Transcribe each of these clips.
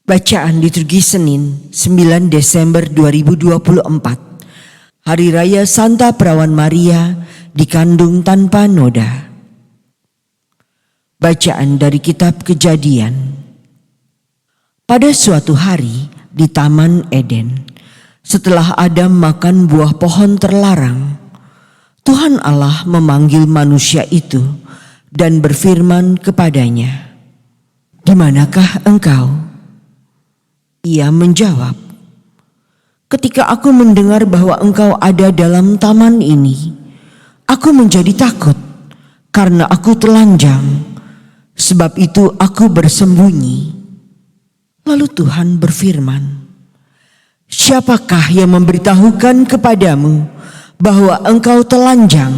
Bacaan liturgi Senin 9 Desember 2024, Hari Raya Santa Perawan Maria dikandung tanpa noda. Bacaan dari Kitab Kejadian. Pada suatu hari di Taman Eden, setelah Adam makan buah pohon terlarang, Tuhan Allah memanggil manusia itu dan berfirman kepadanya, "Di manakah engkau?" Ia menjawab, "Ketika aku mendengar bahwa engkau ada dalam taman ini, aku menjadi takut karena aku telanjang. Sebab itu aku bersembunyi." Lalu Tuhan berfirman, "Siapakah yang memberitahukan kepadamu bahwa engkau telanjang?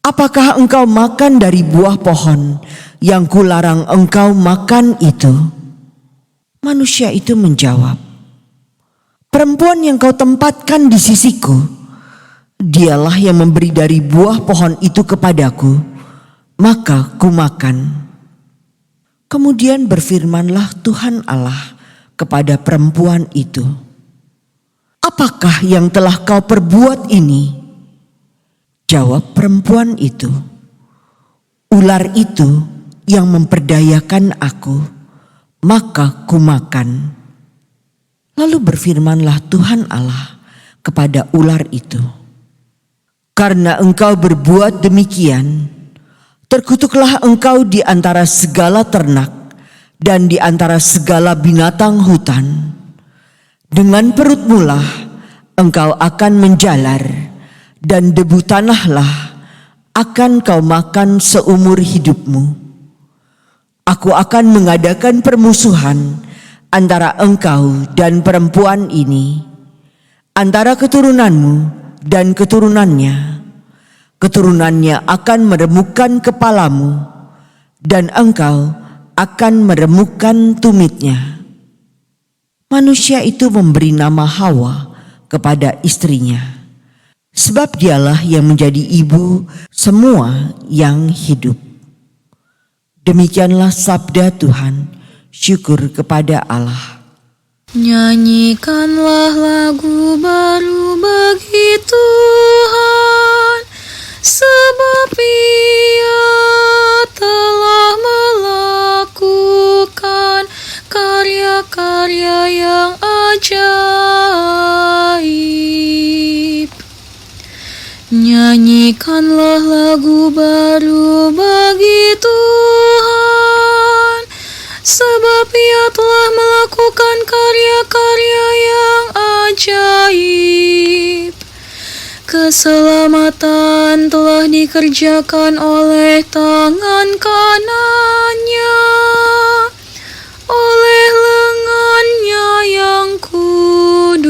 Apakah engkau makan dari buah pohon yang kularang engkau makan itu?" Manusia itu menjawab, "Perempuan yang kau tempatkan di sisiku, dialah yang memberi dari buah pohon itu kepadaku, maka kumakan." Kemudian berfirmanlah Tuhan Allah kepada perempuan itu, "Apakah yang telah kau perbuat ini?" Jawab perempuan itu, "Ular itu yang memperdayakan aku, maka kumakan." Lalu berfirmanlah Tuhan Allah kepada ular itu, "Karena engkau berbuat demikian, terkutuklah engkau di antara segala ternak dan di antara segala binatang hutan. Dengan perutmulah engkau akan menjalar, dan debu tanahlah akan kau makan seumur hidupmu. Aku akan mengadakan permusuhan antara engkau dan perempuan ini, antara keturunanmu dan keturunannya. Keturunannya akan meremukkan kepalamu, dan engkau akan meremukkan tumitnya." Manusia itu memberi nama Hawa kepada istrinya, sebab dialah yang menjadi ibu semua yang hidup. Demikianlah sabda Tuhan. Syukur kepada Allah. Nyanyikanlah lagu baru bagi Tuhan, sebab Ia telah melakukan karya-karya yang ajaib. Nyanyikanlah lagu baru bagi Tuhan, sebab Ia telah melakukan karya-karya yang ajaib. Keselamatan telah dikerjakan oleh tangan kanannya, oleh lengannya yang kudus.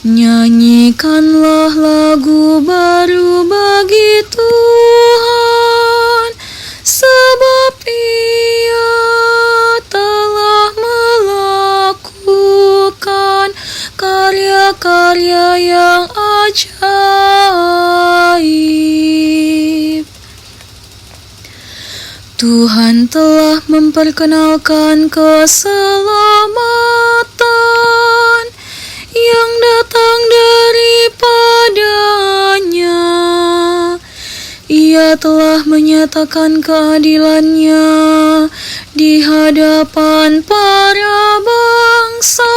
Nyanyikanlah lagu baru bagi Tuhan, sebab Ia telah melakukan karya-karya yang ajaib. Tuhan telah memperkenalkan keselamatan yang datang daripadanya. Ia telah menyatakan keadilan-Nya di hadapan para bangsa.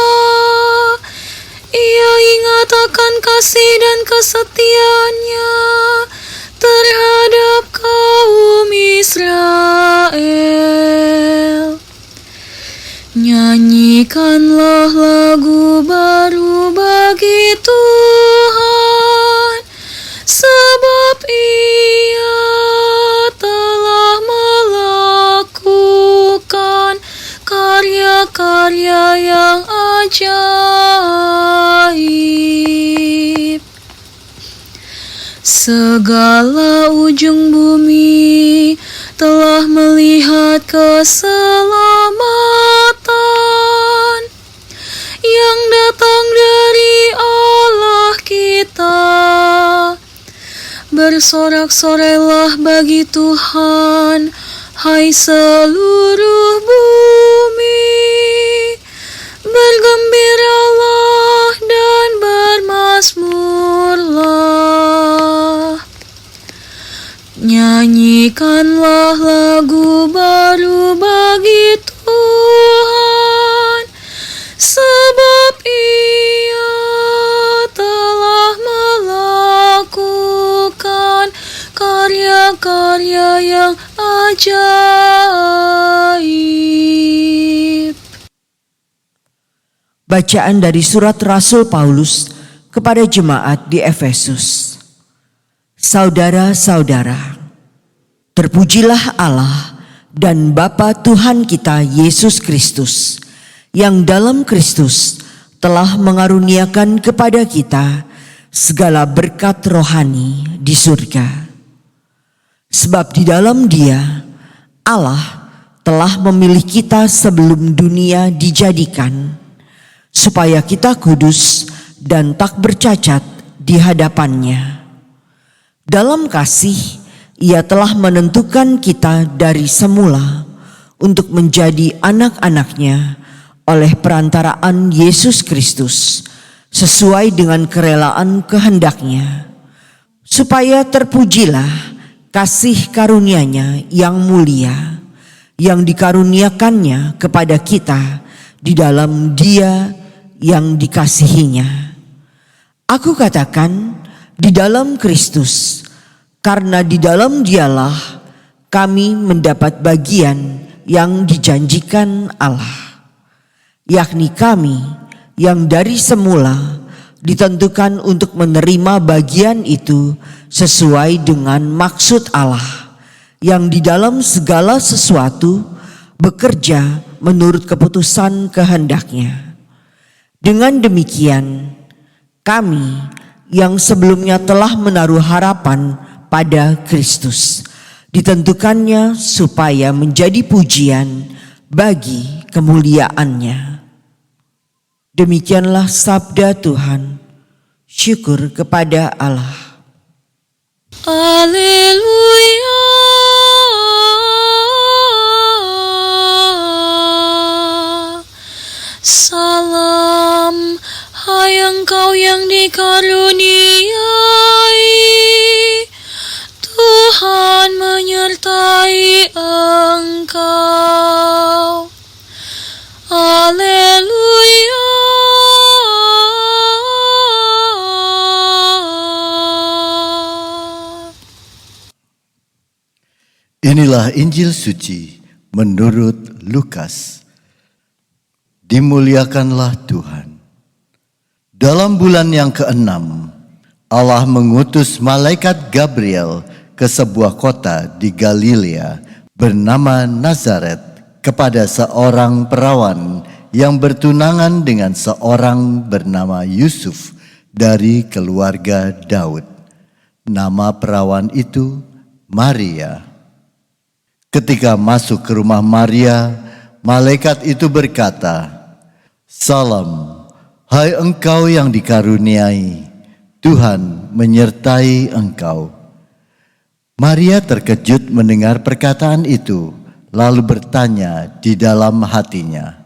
Ia ingat akan kasih dan kesetia-Nya terhadap kaum Israel. Nyanyikanlah lagu baru bagi Tuhan, sebab Ia telah melakukan karya-karya yang ajaib. Segala ujung bumi telah melihat keselamatan yang datang dari Allah kita. Bersorak-sorailah bagi Tuhan, hai seluruh bumi, bergembiralah dan bermazmurlah. Nyanyikanlah lagu baru bagi Tuhan, sebab Ia telah melakukan karya-karya yang ajaib. Bacaan dari surat Rasul Paulus kepada jemaat di Efesus. Saudara-saudara, terpujilah Allah dan Bapa Tuhan kita Yesus Kristus, yang dalam Kristus telah mengaruniakan kepada kita segala berkat rohani di surga. Sebab di dalam Dia, Allah telah memilih kita sebelum dunia dijadikan, supaya kita kudus dan tak bercacat di hadapan-Nya. Dalam kasih, Ia telah menentukan kita dari semula untuk menjadi anak-anak-Nya oleh perantaraan Yesus Kristus, sesuai dengan kerelaan kehendak-Nya, supaya terpujilah kasih karunia-Nya yang mulia, yang dikaruniakannya kepada kita di dalam Dia yang dikasihinya. Aku katakan di dalam Kristus, karena di dalam Dialah kami mendapat bagian yang dijanjikan Allah, yakni kami yang dari semula ditentukan untuk menerima bagian itu sesuai dengan maksud Allah, yang di dalam segala sesuatu bekerja menurut keputusan kehendak-Nya. Dengan demikian, kami yang sebelumnya telah menaruh harapan pada Kristus, ditentukannya supaya menjadi pujian bagi kemuliaan-Nya. Demikianlah sabda Tuhan. Syukur kepada Allah. Haleluya. Salam, hai engkau yang dikaruniai, Tuhan menyertai engkau. Haleluya. Inilah Injil suci menurut Lukas. Dimuliakanlah Tuhan. Dalam bulan yang ke-6, Allah mengutus malaikat Gabriel ke sebuah kota di Galilea bernama Nazaret kepada seorang perawan yang bertunangan dengan seorang bernama Yusuf dari keluarga Daud. Nama perawan itu Maria. Ketika masuk ke rumah Maria, malaikat itu berkata, "Salam, hai engkau yang dikaruniai, Tuhan menyertai engkau." Maria terkejut mendengar perkataan itu, lalu bertanya di dalam hatinya,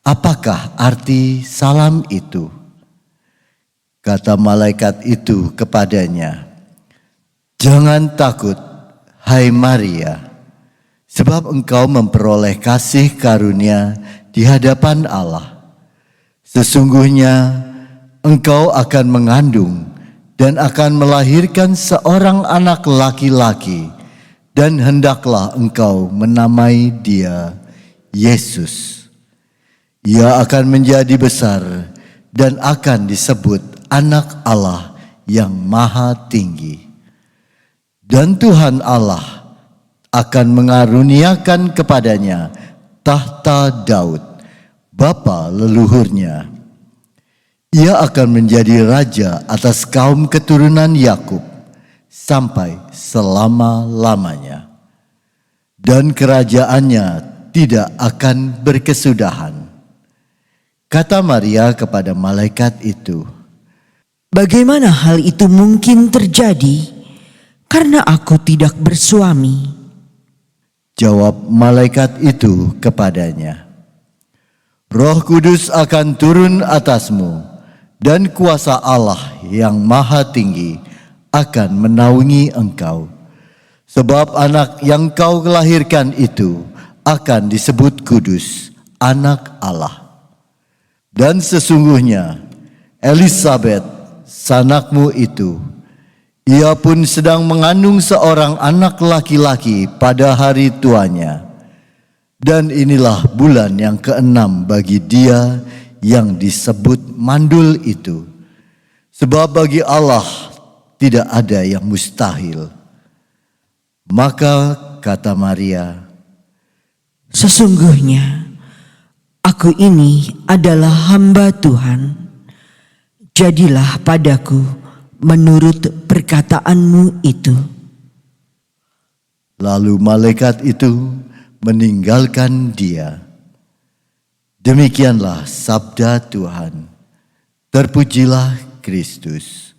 "Apakah arti salam itu?" Kata malaikat itu kepadanya, "Jangan takut, hai Maria, sebab engkau memperoleh kasih karunia di hadapan Allah. Sesungguhnya engkau akan mengandung dan akan melahirkan seorang anak laki-laki, dan hendaklah engkau menamai dia Yesus. Ia akan menjadi besar dan akan disebut Anak Allah yang Maha Tinggi. Dan Tuhan Allah akan mengaruniakan kepadanya tahta Daud, bapa leluhurnya. Ia akan menjadi raja atas kaum keturunan Yakub sampai selama-lamanya. Dan kerajaannya tidak akan berkesudahan." Kata Maria kepada malaikat itu, Bagaimana hal itu mungkin terjadi? Karena aku tidak bersuami. Jawab malaikat itu kepadanya, Roh Kudus akan turun atasmu, dan kuasa Allah yang Maha Tinggi akan menaungi engkau. Sebab anak yang kau lahirkan itu akan disebut kudus, anak Allah. Dan sesungguhnya Elisabet, sanakmu itu, ia pun sedang mengandung seorang anak laki-laki pada hari tuanya. Dan inilah bulan yang ke-6 bagi dia yang disebut mandul itu. Sebab bagi Allah tidak ada yang mustahil. Maka kata Maria, Sesungguhnya aku ini adalah hamba Tuhan. Jadilah padaku menurut perkataanmu itu. lalu malaikat itu meninggalkan dia. Demikianlah sabda Tuhan. Terpujilah Kristus.